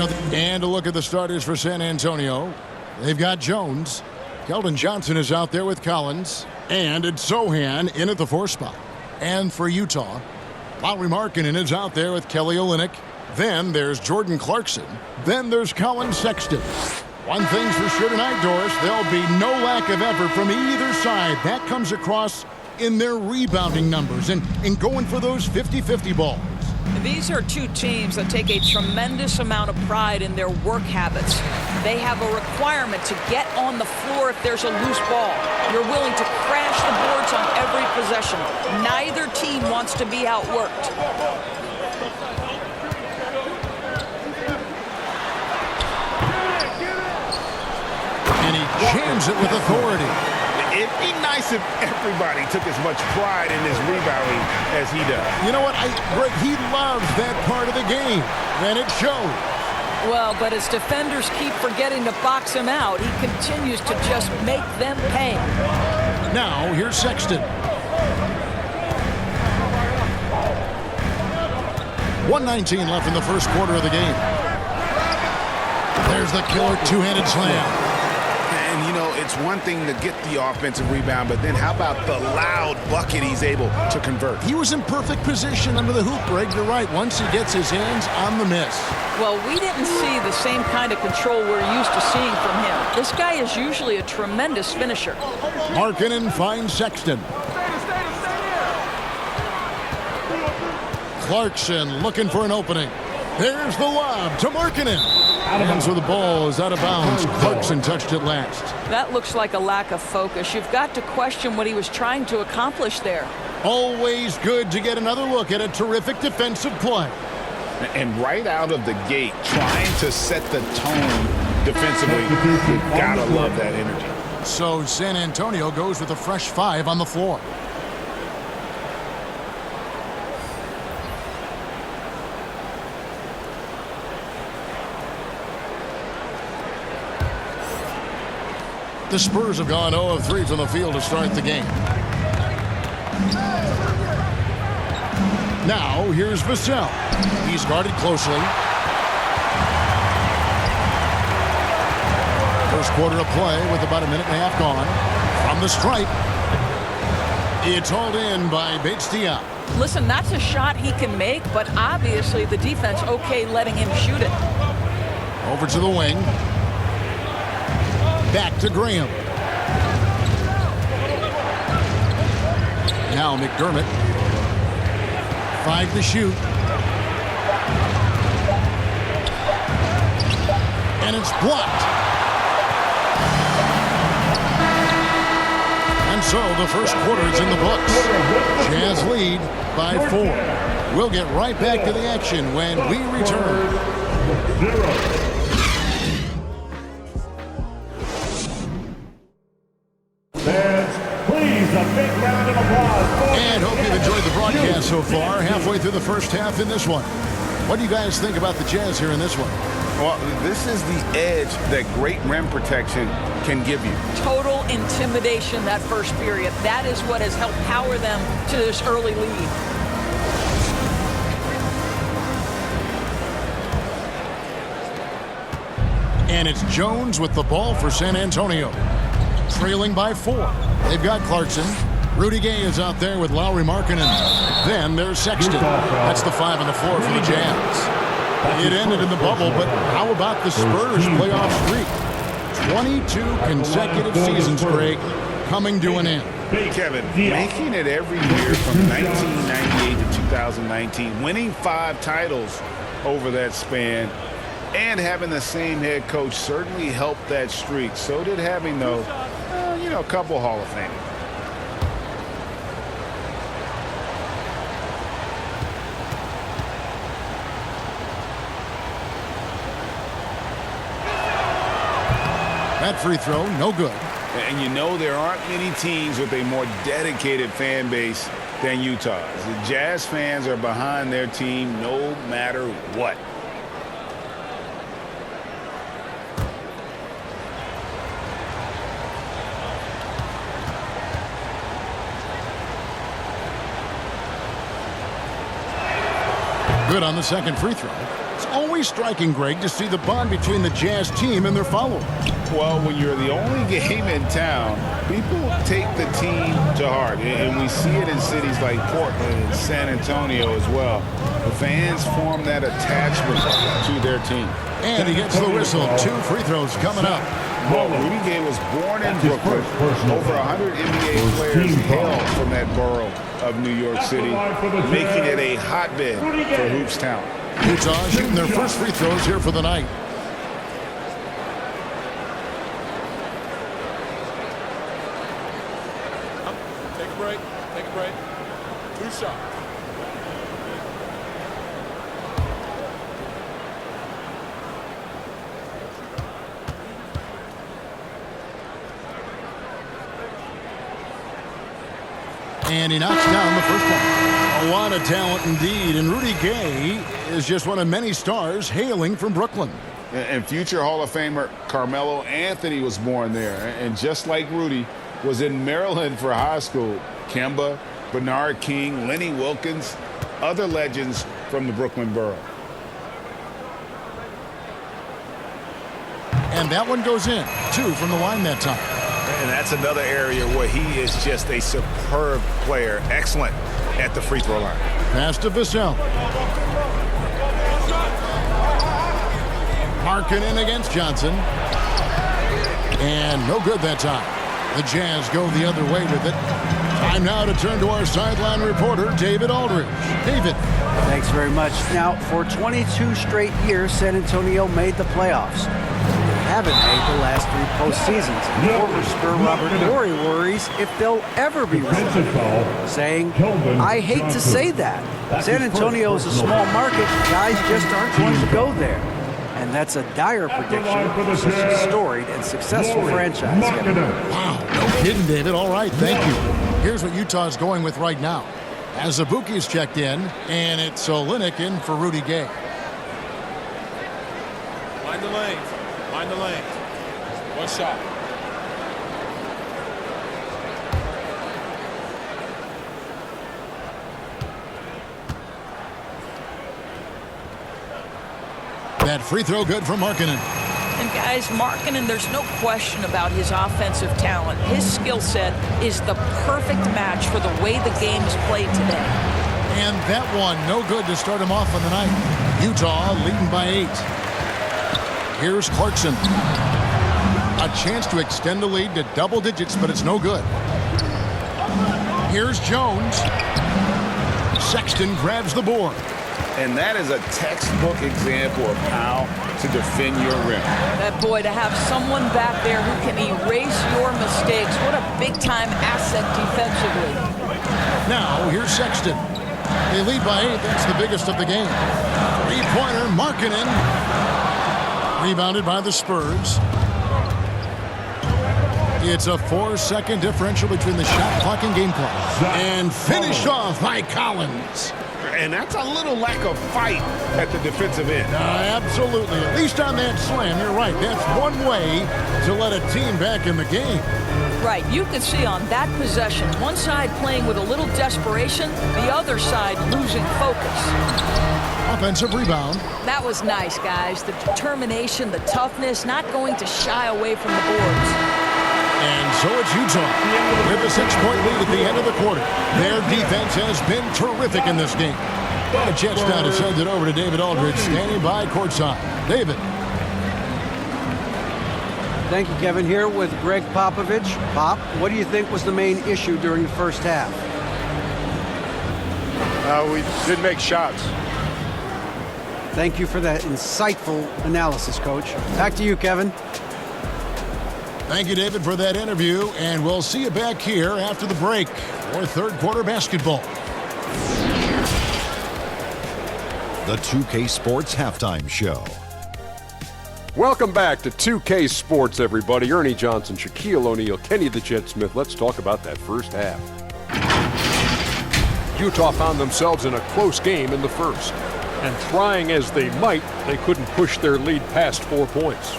And a look at the starters for San Antonio. They've got Jones. Keldon Johnson is out there with Collins. And it's Sohan in at the 4 spot. And for Utah, Lauri Markkanen is out there with Kelly Olynyk. Then there's Jordan Clarkson. Then there's Colin Sexton. One thing's for sure tonight, Doris, there'll be no lack of effort from either side. That comes across in their rebounding numbers and going for those 50-50 balls. These are two teams that take a tremendous amount of pride in their work habits. They have a requirement to get on the floor if there's a loose ball. You're willing to crash the boards on every possession. Neither team wants to be outworked. And he jams it with authority. It'd be nice if everybody took as much pride in his rebounding as he does. You know what, Greg, he loves that part of the game, and it shows. Well, but as defenders keep forgetting to box him out, he continues to just make them pay. Now, here's Sexton. 1:19 left in the first quarter of the game. There's the killer two-handed slam. And, you know, it's one thing to get the offensive rebound, but then how about the loud bucket he's able to convert? He was in perfect position under the hoop, Greg. You're right. Once he gets his hands on the miss. Well, we didn't see the same kind of control we're used to seeing from him. This guy is usually a tremendous finisher. Markkanen finds Sexton. Clarkson looking for an opening. There's the lob to Markkanen. And so the ball is out of bounds. Clarkson touched it last. That looks like a lack of focus. You've got to question what he was trying to accomplish there. Always good to get another look at a terrific defensive play. And right out of the gate, trying to set the tone defensively. You gotta love that energy. So San Antonio goes with a fresh 5 on the floor. The Spurs have gone 0 of 3 from the field to start the game. Now, here's Vassell. He's guarded closely. First quarter of play with about a minute and a half gone. From the stripe. It's hauled in by Bates-Diop. Listen, that's a shot he can make, but obviously the defense okay letting him shoot it. Over to the wing. Back to Graham. Now McDermott. 5 to shoot. And it's blocked. And so the first quarter is in the books. Jazz lead by 4. We'll get right back to the action when we return. Please, a big round of applause. And hope you've enjoyed the broadcast so far. Halfway through the first half in this one. What do you guys think about the Jazz here in this one? Well, this is the edge that great rim protection can give you. Total intimidation that first period. That is what has helped power them to this early lead. And it's Jones with the ball for San Antonio. Trailing by 4. They've got Clarkson. Rudy Gay is out there with Lauri Markkanen. Then there's Sexton. That's the 5 on the floor for the Jazz. It ended in the bubble, but how about the Spurs playoff streak? 22 consecutive seasons, Craig, coming to an end. Kevin, making it every year from 1998 to 2019, winning 5 titles over that span, and having the same head coach certainly helped that streak. So did having, though, a couple Hall of Fame. That free throw, no good. And you know there aren't many teams with a more dedicated fan base than Utah's. The Jazz fans are behind their team no matter what. Good on the second free throw. It's always striking, Greg, to see the bond between the Jazz team and their followers. Well, when you're the only game in town, people take the team to heart. And we see it in cities like Portland and San Antonio as well. The fans form that attachment to their team. And he gets the whistle. 2 free throws coming up. Well, Rudy Gay was born in Brooklyn. Over 100 NBA players hail from that borough of New York City, making it a hotbed for hoops town. Utah shooting their first free throws here for the night. Take a break. Take a break. 2 shots. And he knocks down the first one. A lot of talent indeed. And Rudy Gay is just one of many stars hailing from Brooklyn. And future Hall of Famer Carmelo Anthony was born there. And just like Rudy, was in Maryland for high school. Kemba, Bernard King, Lenny Wilkins, other legends from the Brooklyn borough. And that one goes in. 2 from the line that time. And that's another area where he is just a superb player. Excellent at the free throw line. Pass to Vassell. Markkanen against Johnson. And no good that time. The Jazz go the other way with it. Time now to turn to our sideline reporter, David Aldridge. David. Thanks very much. Now, for 22 straight years, San Antonio made the playoffs. They haven't made the last 3 postseasons. Former Spur Robert Horry worries if they'll ever be relevant, saying, I hate to say that. San Antonio is a small market. Guys just aren't going to go there. And that's a dire prediction for such a storied and successful franchise. Wow, no kidding, David. All right, thank you. Here's what Utah's going with right now. As Azubuike's checked in, and it's Olynyk in for Rudy Gay. Mind the lanes. Mind the lanes. 1 shot. That free throw good from Markkanen. And guys, Markkanen, there's no question about his offensive talent. His skill set is the perfect match for the way the game is played today. And that one, no good to start him off on the night. Utah leading by 8. Here's Clarkson. A chance to extend the lead to double digits, but it's no good. Here's Jones. Sexton grabs the board. And that is a textbook example of how to defend your rim. That boy, to have someone back there who can erase your mistakes, what a big-time asset defensively. Now, here's Sexton. They lead by 8. That's the biggest of the game. 3-pointer, Markkanen. Rebounded by the Spurs. It's a 4-second differential between the shot clock and game clock. And finished off by Collins. And that's a little lack of fight at the defensive end. Absolutely. At least on that slam, you're right. That's one way to let a team back in the game. Right. You can see on that possession, one side playing with a little desperation, the other side losing focus. Offensive rebound. That was nice, guys. The determination, the toughness, not going to shy away from the boards. And so it's Utah with a 6-point lead at the end of the quarter. Their defense has been terrific in this game. The Jets now to send it over to David Aldridge, standing by courtside. David. Thank you, Kevin. Here with Greg Popovich. Pop, what do you think was the main issue during the first half? We didn't make shots. Thank you for that insightful analysis, Coach. Back to you, Kevin. Thank you, David, for that interview, and we'll see you back here after the break for third quarter basketball. The 2K Sports Halftime Show. Welcome back to 2K Sports, everybody. Ernie Johnson, Shaquille O'Neal, Kenny the Jet Smith. Let's talk about that first half. Utah found themselves in a close game in the first. And trying as they might, they couldn't push their lead past 4 points.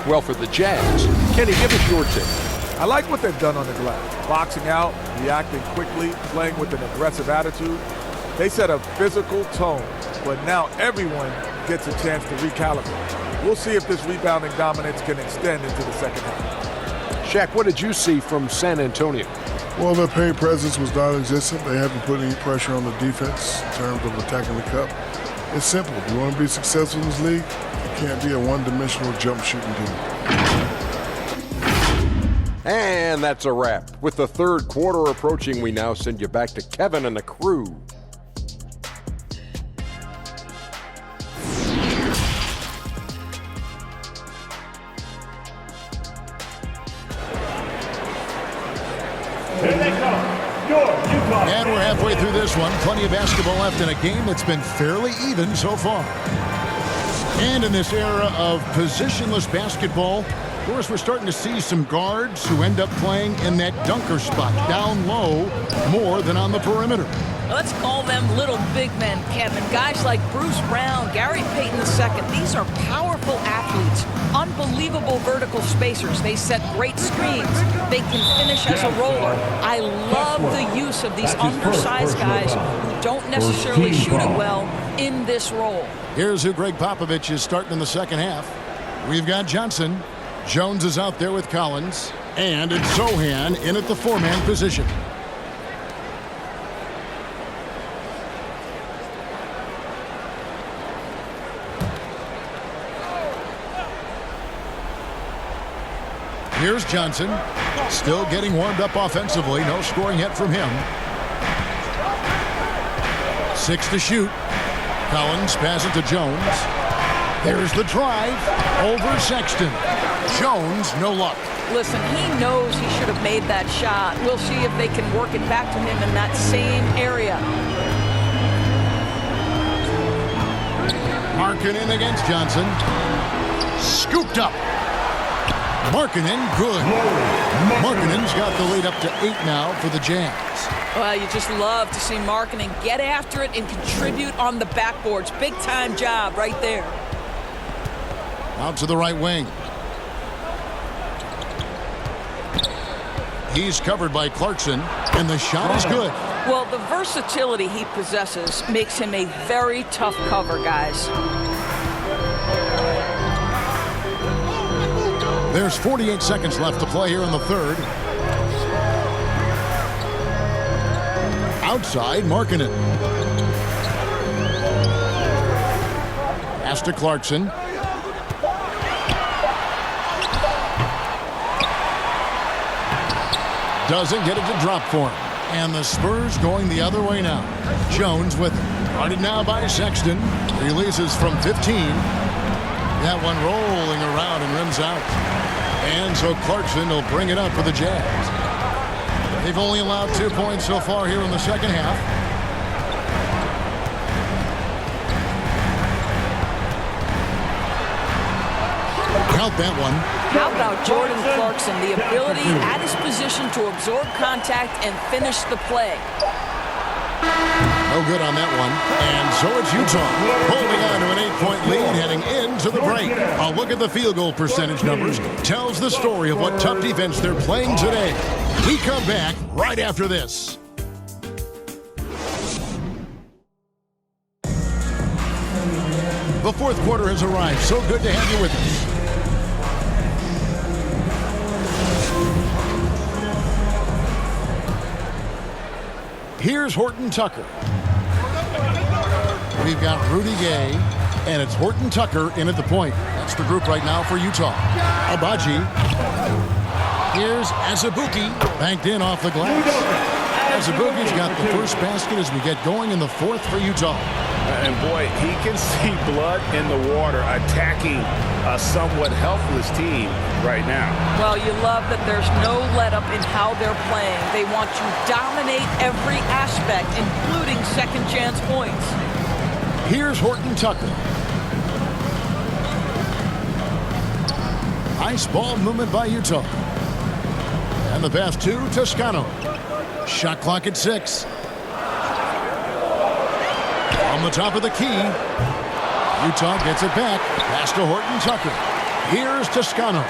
Well, for the Jazz, Kenny, give us your take. I like what they've done on the glass. Boxing out, reacting quickly, playing with an aggressive attitude. They set a physical tone, but now everyone gets a chance to recalibrate. We'll see if this rebounding dominance can extend into the second half. Shaq, what did you see from San Antonio? Well, their paint presence was non-existent. They haven't put any pressure on the defense in terms of attacking the cup. It's simple. If you want to be successful in this league, you can't be a one-dimensional jump shooting team. And that's a wrap. With the third quarter approaching, we now send you back to Kevin and the crew. Here they come, your Utah. And we're halfway through this one. Plenty of basketball left in a game that's been fairly even so far. And in this era of positionless basketball, of course, we're starting to see some guards who end up playing in that dunker spot, down low, more than on the perimeter. Let's call them little big men, Kevin. Guys like Bruce Brown, Gary Payton II. These are powerful athletes, unbelievable vertical spacers. They set great screens. They can finish as a roller. I love the use of these undersized guys who don't necessarily shoot it well in this role. Here's who Greg Popovich is starting in the second half. We've got Johnson. Jones is out there with Collins. And it's Sohan in at the four-man position. Here's Johnson, still getting warmed up offensively. No scoring yet from him. 6 to shoot. Collins passes to Jones. There's the drive over Sexton. Jones, no luck. Listen, he knows he should have made that shot. We'll see if they can work it back to him in that same area. Markkanen against Johnson. Scooped up. Markkanen, good. Markkanen's got the lead up to 8 now for the Jazz. Well, you just love to see Markkanen get after it and contribute on the backboards. Big-time job right there. Out to the right wing. He's covered by Clarkson, and the shot is good. Well, the versatility he possesses makes him a very tough cover, guys. There's 48 seconds left to play here in the third. Outside, Markkanen. Pass to Clarkson. Doesn't get it to drop for him. And the Spurs going the other way now. Jones with it. Guarded now by Sexton. Releases from 15. That one rolling around and rims out. And so Clarkson will bring it up for the Jazz. They've only allowed 2 points so far here in the second half. Count that one. How about Jordan Clarkson? The ability at his position to absorb contact and finish the play. No good on that one. And so it's Utah holding on to an 8-point lead heading into the break. A look at the field goal percentage numbers tells the story of what tough defense they're playing today. We come back right after this. The fourth quarter has arrived. So good to have you with us. Here's Horton Tucker. We've got Rudy Gay, and it's Horton Tucker in at the point. That's the group right now for Utah. Abaji. Here's Azubuike, banked in off the glass. Azubuike's got the first basket as we get going in the fourth for Utah. And boy, he can see blood in the water attacking a somewhat helpless team right now. Well, you love that there's no let-up in how they're playing. They want to dominate every aspect, including second-chance points. Here's Horton Tucker. Nice ball movement by Utah. And the pass to Toscano. Shot clock at 6. On the top of the key. Utah gets it back. Pass to Horton Tucker. Here's Toscano.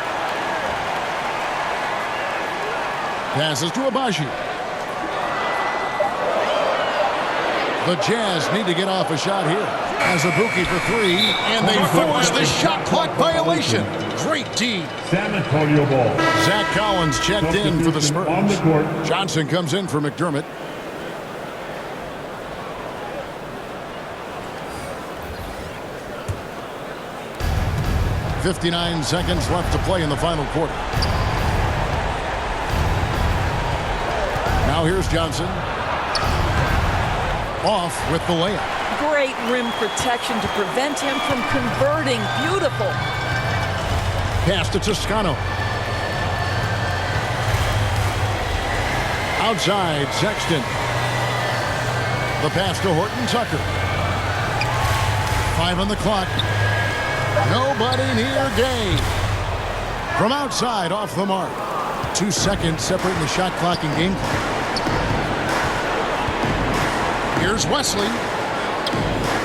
Passes to Abaji. The Jazz need to get off a shot here. Azubuike for three, and they force the shot clock violation. Great D. San Antonio ball. Zach Collins checked in for the Spurs. On the court. Johnson comes in for McDermott. .59 seconds left to play in the final quarter. Now here's Johnson. Off with the layup. Great rim protection to prevent him from converting. Beautiful. Pass to Toscano. Outside, Sexton. The pass to Horton Tucker. 5 on the clock. Nobody near Gay. From outside, off the mark. 2 seconds separating the shot clock and game clock. Here's Wesley.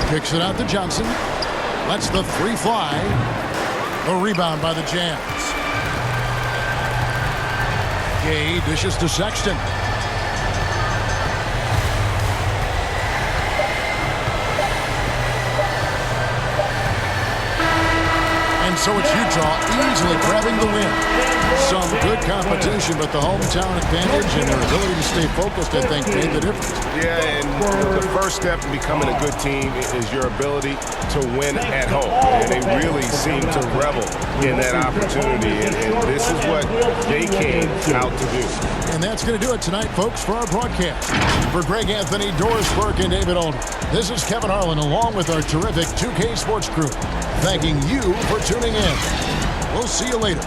Kicks it out to Johnson. Lets the three fly. A rebound by the Jazz. Gay dishes to Sexton. And so it's Utah easily grabbing the win. Some good competition, but the hometown advantage and their ability to stay focused, I think, made the difference. Yeah, and the first step in becoming a good team is your ability to win at home. And they really seem to revel in that opportunity, and this is what they came out to do. And that's going to do it tonight, folks, for our broadcast. For Greg Anthony, Doris Burke, and David Alden, this is Kevin Harlan along with our terrific 2K Sports crew, thanking you for tuning in. We'll see you later.